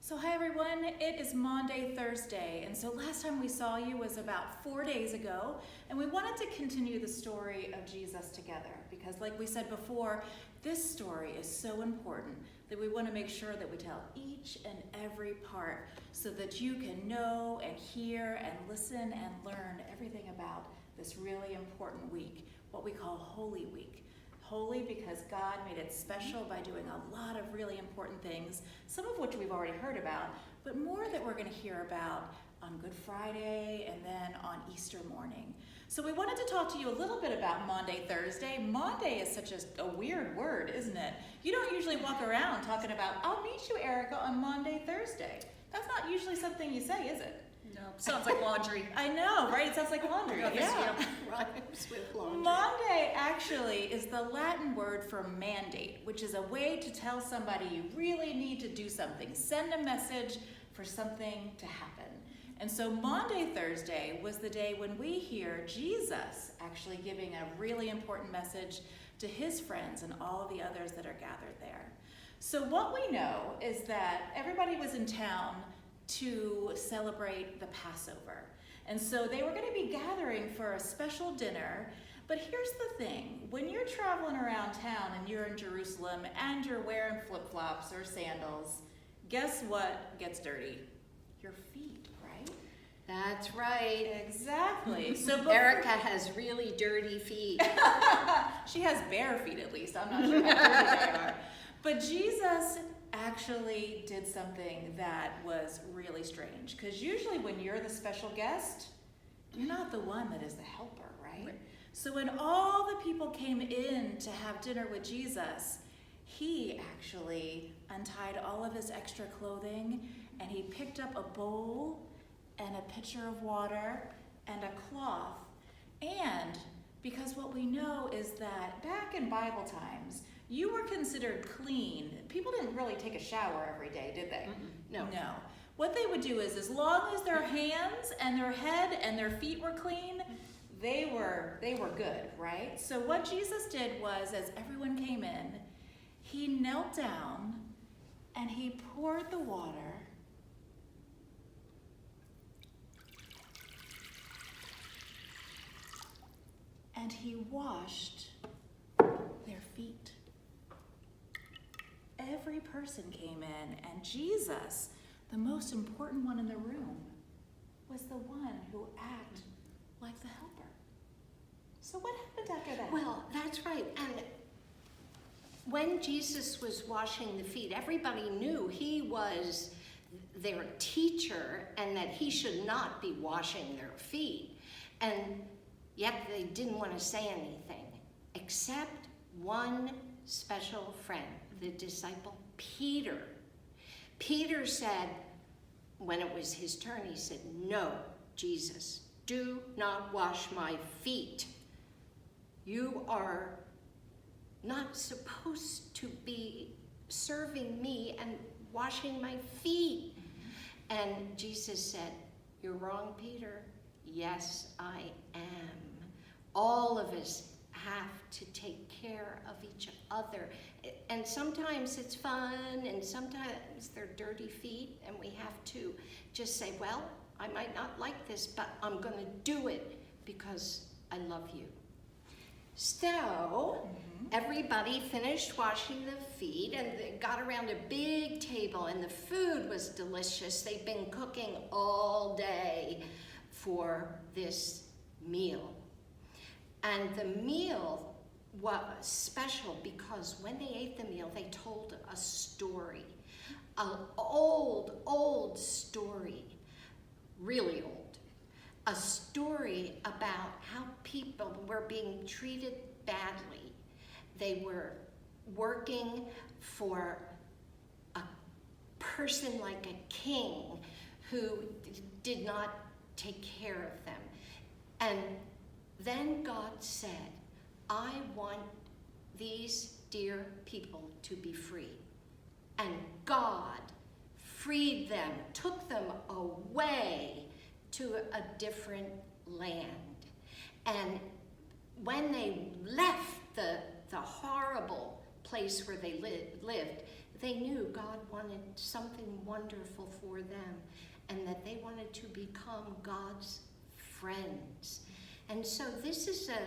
So hi everyone, it is Maundy, Thursday, and so last time we saw you was about 4 days ago, and we wanted to continue the story of Jesus together because like we said before, this story is so important that we want to make sure that we tell each and every part so that you can know and hear and listen and learn everything about this really important week, what we call Holy Week. Holy because God made it special by doing a lot of really important things, some of which we've already heard about, but more that we're going to hear about on Good Friday and then on Easter morning. So we wanted to talk to you a little bit about Maundy, Thursday. Maundy is such a weird word, isn't it? You don't usually walk around talking about, I'll meet you, Erica, on Maundy, Thursday. That's not usually something you say, is it? No, sounds like laundry. I know, right? It sounds like laundry. Yeah. Rhymes with laundry. Maundy actually is the Latin word for mandate, which is a way to tell somebody you really need to do something, send a message for something to happen. And so Maundy, Thursday was the day when we hear Jesus actually giving a really important message to his friends and all of the others that are gathered there. So what we know is that everybody was in town to celebrate the Passover. And so they were going to be gathering for a special dinner. But here's the thing, when you're traveling around town and you're in Jerusalem and you're wearing flip-flops or sandals, guess what gets dirty? Your feet, right? That's right. Exactly. So Erica has really dirty feet. She has bare feet at least. I'm not sure how dirty they are. But Jesus actually did something that was really strange, because usually when you're the special guest, you're not the one that is the helper, right? So when all the people came in to have dinner with Jesus, he actually untied all of his extra clothing and he picked up a bowl and a pitcher of water and a cloth. And because what we know is that back in Bible times, you were considered clean. People didn't really take a shower every day, did they? No. No. What they would do is, as long as their hands and their head and their feet were clean, they were good, right? So what Jesus did was, as everyone came in, he knelt down and he poured the water and he washed their feet. Every person came in, and Jesus, the most important one in the room, was the one who acted like the helper. So what happened after that? Well, that's right. And when Jesus was washing the feet, everybody knew he was their teacher and that he should not be washing their feet. And yet they didn't want to say anything, except one special friend, the disciple Peter. Peter said, when it was his turn, he said, "No, Jesus, do not wash my feet. You are not supposed to be serving me and washing my feet." And Jesus said, "You're wrong, Peter. Yes, I am." All of us have to take care of each other. And sometimes it's fun, and sometimes they're dirty feet, and we have to just say, well, I might not like this, but I'm going to do it because I love you. So everybody finished washing the feet, and they got around a big table, and the food was delicious. They've been cooking all day for this meal. And the meal was special because when they ate the meal, they told a story, an old story, really old, a story about how people were being treated badly. They were working for a person like a king who did not take care of them. And then God said, I want these dear people to be free. And God freed them, took them away to a different land. And when they left the horrible place where they lived, they knew God wanted something wonderful for them and that they wanted to become God's friends. And so this is a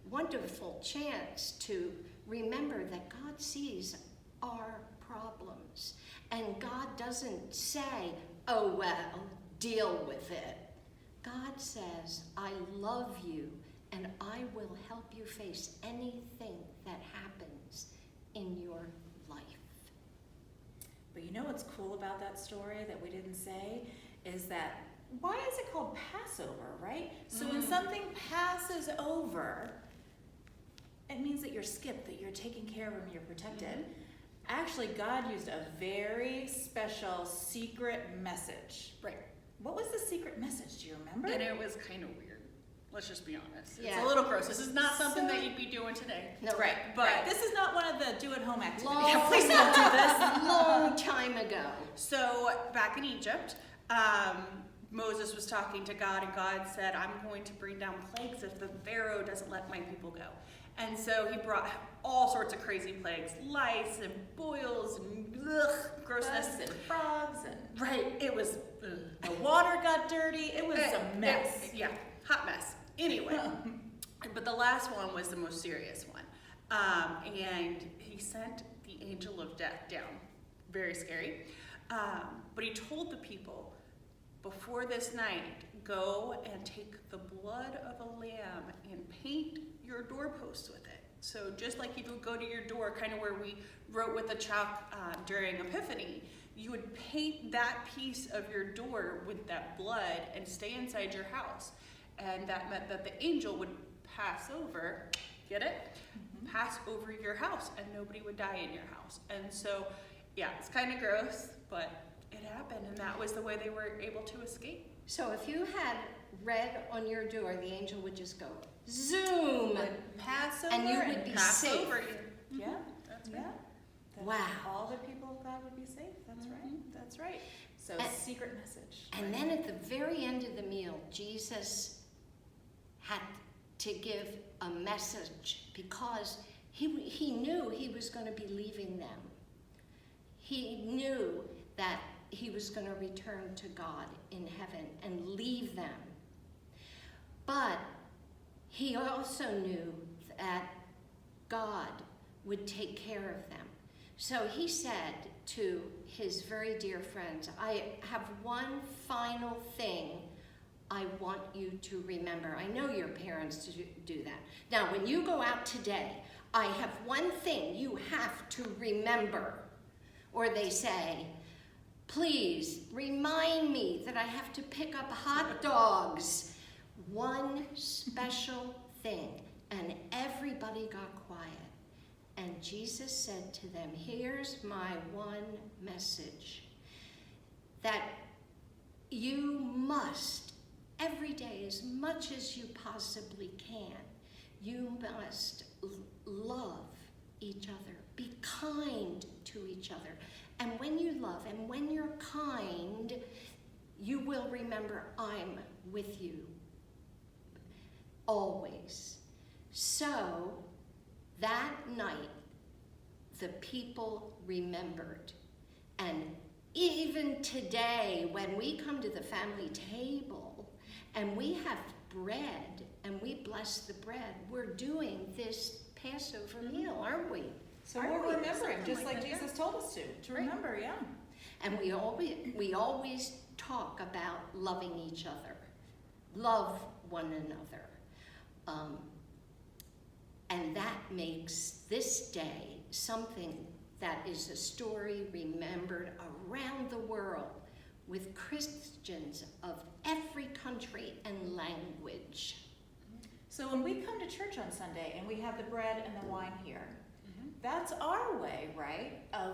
wonderful chance to remember that God sees our problems. And God doesn't say, oh, well, deal with it. God says, I love you and I will help you face anything that happens in your life. But you know what's cool about that story that we didn't say is that why is it called Passover, right? So when something passes over, it means that you're skipped, that you're taken care of and you're protected. Actually, God used a very special secret message. Right. What was the secret message? Do you remember? And it was kind of weird. Let's just be honest. Yeah. It's a little gross. This is not something So- that you'd be doing today. No, Right, But- right. This is not one of the do-at-home activities. Long, Yeah, please don't do this. long time ago. So back in Egypt, Moses was talking to God, and God said, I'm going to bring down plagues if the Pharaoh doesn't let my people go. And so he brought all sorts of crazy plagues, lice and boils and grossness. Bugs and frogs and Right, it was the water got dirty. It was a mess. yeah, hot mess. Anyway, but the last one was the most serious one. And he sent the angel of death down. Very scary. But he told the people, before this night, go and take the blood of a lamb and paint your doorposts with it. So just like you would go to your door, kind of where we wrote with the chalk during Epiphany, you would paint that piece of your door with that blood and stay inside your house. And that meant that the angel would pass over, get it? Mm-hmm. Pass over your house and nobody would die in your house. And so, yeah, it's kind of gross, but it happened, and that was the way they were able to escape. So if you had red on your door, the angel would just go zoom, Would pass over and you would be Pass safe. over you. Yeah, That's yeah. right. That Wow. All the people of God would be safe. That's right. That's right. So And- secret message. And then at the very end of the meal, Jesus had to give a message because he knew he was going to be leaving them. He knew that he was going to return to God in heaven and leave them. But he also knew that God would take care of them. So he said to his very dear friends, I have one final thing I want you to remember. I know your parents do that. Now, when you go out today, I have one thing you have to remember. Or they say, please remind me that I have to pick up hot dogs. One special thing. And everybody got quiet. And Jesus said to them, here's my one message. That you must, every day, as much as you possibly can, you must love each other. Be kind to each other. And when you love and when you're kind, you will remember I'm with you always. So that night, the people remembered. And even today, when we come to the family table and we have bread and we bless the bread, we're doing this Passover meal, aren't we? So Aren't we're we? remembering, Something just like that. Jesus told us to Right. remember, yeah. And we always talk about loving each other. Love one another. And that makes this day something that is a story remembered around the world with Christians of every country and language. So when we come to church on Sunday and we have the bread and the wine here, that's our way, right, of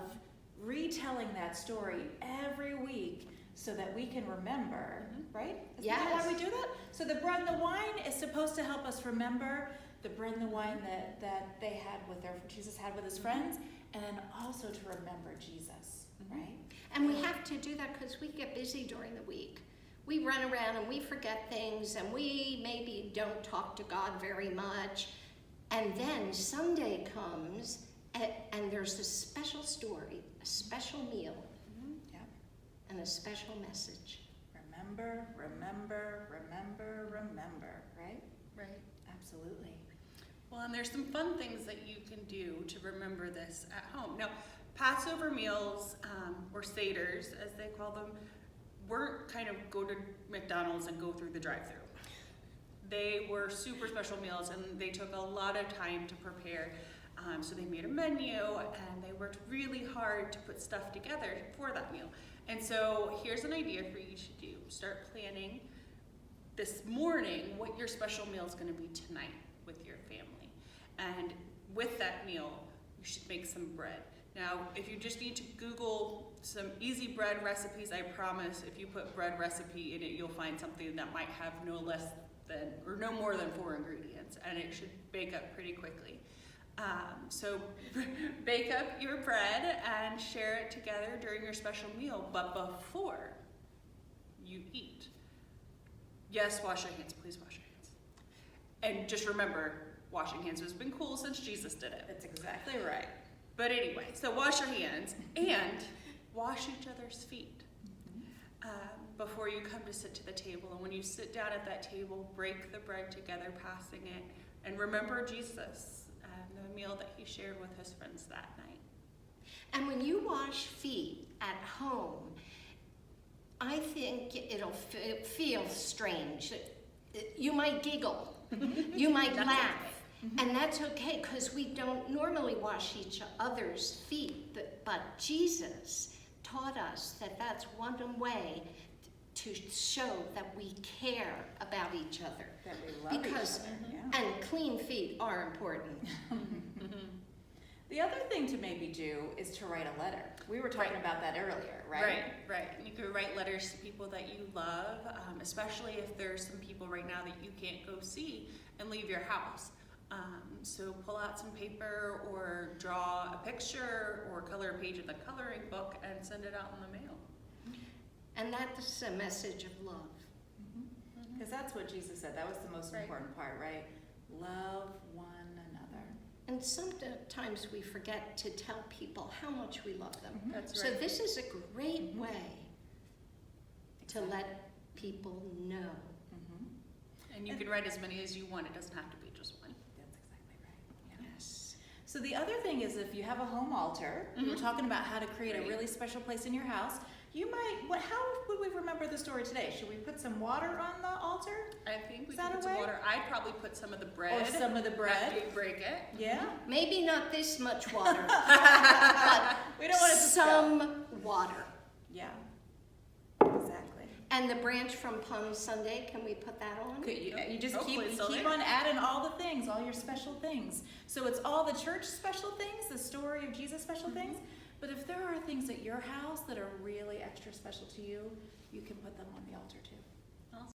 retelling that story every week so that we can remember, right? Isn't that why we do that? So the bread and the wine is supposed to help us remember the bread and the wine that they had with Jesus had with his friends, and then also to remember Jesus, right? And we have to do that because we get busy during the week. We run around and we forget things and we maybe don't talk to God very much. And then Sunday comes And there's a special story, a special meal, Yep. and a special message. Remember, remember, remember, remember, right? Right. Absolutely. Well, and there's some fun things that you can do to remember this at home. Now, Passover meals, or Seders, as they call them, weren't kind of go to McDonald's and go through the drive-thru. They were super special meals, and they took a lot of time to prepare. So they made a menu, and they worked really hard to put stuff together for that meal. And so here's an idea for you to do. Start planning this morning what your special meal is going to be tonight with your family. And with that meal, you should make some bread. Now, if you just need to Google some easy bread recipes, I promise if you put bread recipe in it, you'll find something that might have no more than 4 ingredients, and it should bake up pretty quickly. So bake up your bread and share it together during your special meal, but before you eat, yes, wash your hands, please wash your hands. And just remember, washing hands has been cool since Jesus did it. That's exactly right. But anyway, so wash your hands and wash each other's feet before you come to sit to the table. And when you sit down at that table, break the bread together, passing it, and remember Jesus and the meal that he shared with his friends that night. And when you wash feet at home, I think it'll feel strange. You might giggle, you might laugh, and that's okay because we don't normally wash each other's feet, but Jesus taught us that that's one way to show that we care about each other. That we love Because, each other. Yeah. and clean feet are important. The other thing to maybe do is to write a letter. We were talking about that earlier, right? Right. And you can write letters to people that you love, especially if there's some people right now that you can't go see and leave your house. So pull out some paper or draw a picture or color a page of the coloring book and send it out in the mail. And that's a message of love. Because that's what Jesus said. That was the most Right. important part, right? Love one another. And sometimes we forget to tell people how much we love them. That's So right. this is a great way to let people know. And you can write as many as you want. It doesn't have to be just one. That's exactly right. Yeah. Yes. So the other thing is if you have a home altar, we were talking about how to create a Right. really special place in your house. You might, how would we remember the story today? Should we put some water on the altar? I think we Is can that put a some way? water. I'd probably put some of the bread. Or some of the After bread? you break it. Yeah? Maybe not this much water, but We don't want it to spill. some water. Yeah. Exactly. And the branch from Palm Sunday, can we put that on? You just Hopefully keep so there. on adding all the things, all your special things. So it's all the church special things, the story of Jesus special things. But if there are things at your house that are really extra special to you, you can put them on the altar too.